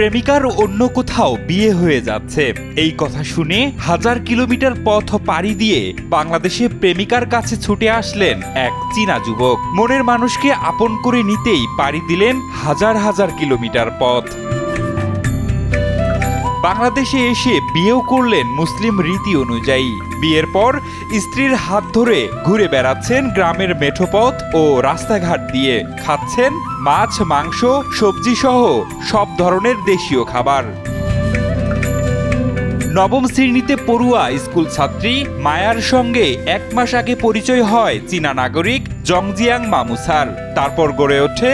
প্রেমিকার অন্য কোথাও বিয়ে হয়ে যাচ্ছে এই কথা শুনে 1000 কিলোমিটার পথ পাড়ি দিয়ে বাংলাদেশে প্রেমিকার কাছে ছুটে আসলেন এক চীনা যুবক। মনের মানুষকে আপন করে নিতেই পাড়ি দিলেন হাজার হাজার কিলোমিটার পথ। বাংলাদেশে এসে বিয়েও করলেন মুসলিম রীতি অনুযায়ী। বিয়ের পর স্ত্রীর হাত ধরে ঘুরে বেড়াচ্ছেন গ্রামের মেঠোপথ ও রাস্তাঘাট দিয়ে, খাচ্ছেন মাছ, মাংস, সবজি সহ সব ধরনের দেশীয় খাবার। নবম শ্রেণীতে পড়ুয়া স্কুল ছাত্রী মায়ার সঙ্গে 1 মাস আগে পরিচয় হয় চীনা নাগরিক জংজিয়াং মামুসার। তারপর গড়ে ওঠে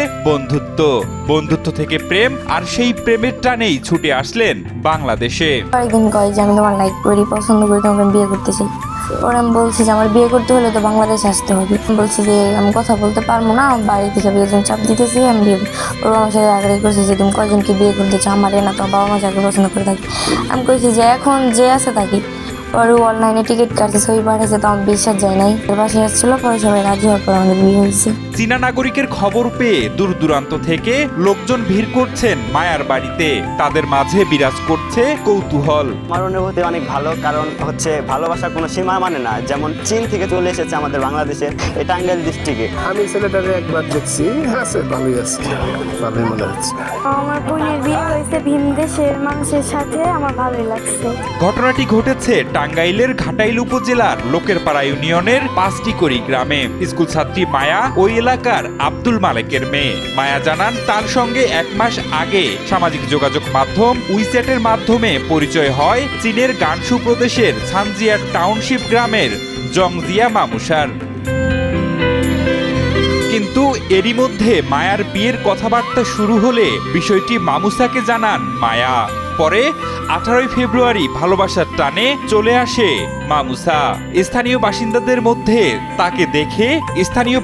বন্ধুত্ব থেকে প্রেম, আর সেই প্রেমের টানেই ছুটে আসলেন বাংলাদেশে। কয়েকদিন কয় যে আমি তোমার লাইক করি, পছন্দ করি, তোমাকে আমি বিয়ে করতে চাই। ওরা আমি বলছি যে আমার বিয়ে করতে হলে তো বাংলাদেশ আসতে হবে। বলছি যে আমি কথা বলতে পারবো না, বাড়ি থেকে বিয়ের জন্য চাপ দিতেছি, আমি বিয়ে। ওর আমার সাথে আগ্রহ করছে যে তুমি কয়জনকে বিয়ে করতে চাও, আমার না তোমার বাবা মা যাকে পছন্দ করে থাকি। আমি কইছি যে এখন যে আছে থাকি। পরে অনলাইনে টিকিট কাটছে, ছবি পাঠাচ্ছে, তো আমার বিশ্বাস যায় নাই। বাসায় আসছিল, পরে সবাই রাজি হওয়ার পর আমাদের বিয়ে হয়েছে। চীনা নাগরিকের খবর পেয়ে দূর দূরান্ত থেকে লোকজন ভিড় করছেন মায়ার বাড়িতে। তাদের মাঝে বিরাজ করছে কৌতূহল। আমার অনুভূতি অনেক ভালো, কারণ ভালোবাসার কোনো সীমা মানে না। যেমন চীন থেকে চলে এসেছে আমাদের বাংলাদেশে, এই টাঙ্গাইল ডিস্ট্রিক্টে। আমি ছেলেটাকে একবার দেখছি, আছে ভালোই আছে, ভালোই মনে হচ্ছে। আমার বোনের বিয়ে হয়েছে ভিন দেশের মানুষের সাথে, আমার ভালোই লাগছে। ঘটনাটি ঘটেছে টাঙ্গাইলের ঘাটাইল উপজেলার লোকেরপাড়া ইউনিয়নের 5টিকড়ি গ্রামে। স্কুল ছাত্রী মায়া ওই এলাকার আব্দুল মালেকের মেয়ে। মায়া জানান তার সঙ্গে 1 মাস আগে সামাজিক যোগাযোগ মাধ্যম উইচ্যাটের মাধ্যমে পরিচয় হয় চীনের গানসু প্রদেশের সানজিয়ার টাউনশিপ গ্রামের জংজিয়া মামুসার। কিন্তু এরই মধ্যে মায়ার বিয়ের কথাবার্তা শুরু হলে বিষয়টি মামুসাকে জানান মায়া। পরে 18 ফেব্রুয়ারি ভালোবাসার টানে চলে আসে মামুসা। স্থানীয়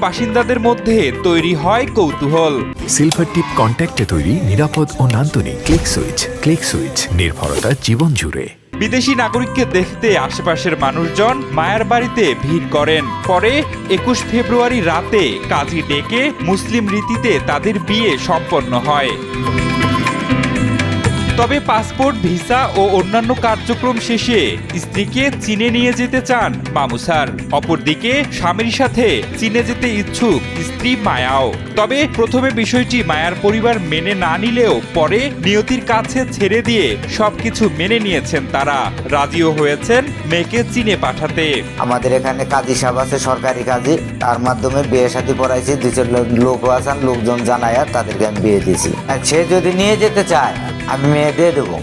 বাসিন্দাদের মধ্যে তৈরি হয় কৌতূহল। সিলভার টিপ কন্ট্যাক্টে তৈরি নিরাপদ ও নান্দনিক ক্লিক সুইচ নির্ভরতা জীবন জুড়ে। বিদেশি নাগরিককে দেখতে আশেপাশের মানুষজন মায়ার বাড়িতে ভিড় করেন। পরে 21 ফেব্রুয়ারি রাতে কাজী ডেকে মুসলিম রীতিতে তাদের বিয়ে সম্পন্ন হয়। তবে পাসপোর্ট, ভিসা ও অন্যান্য কার্যক্রম শেষে স্ত্রীকে চীনে নিয়ে যেতে চান মামুসার। অপরদিকে স্বামীর সাথে চীনে যেতে ইচ্ছুক স্ত্রী মায়াও। তবে প্রথমে বিষয়টি মায়ার পরিবার মেনে না নিলেও পরে নিয়তির কাছে ছেড়ে দিয়ে সবকিছু মেনে নিয়েছেন তারা। রাজিও হয়েছেন মেয়েকে চীনে পাঠাতে। আমাদের এখানে কাজী সাহেব আছে, সরকারি কাজী, তার মাধ্যমে বিয়ে শাদী পড়াইছি। 2-4 লোকও আছেন, লোকজন জানায় তাদেরকে আমি বিয়ে দিয়েছি। আর সে যদি নিয়ে যেতে চায় আমি মেয়ে দিয়ে দেবো।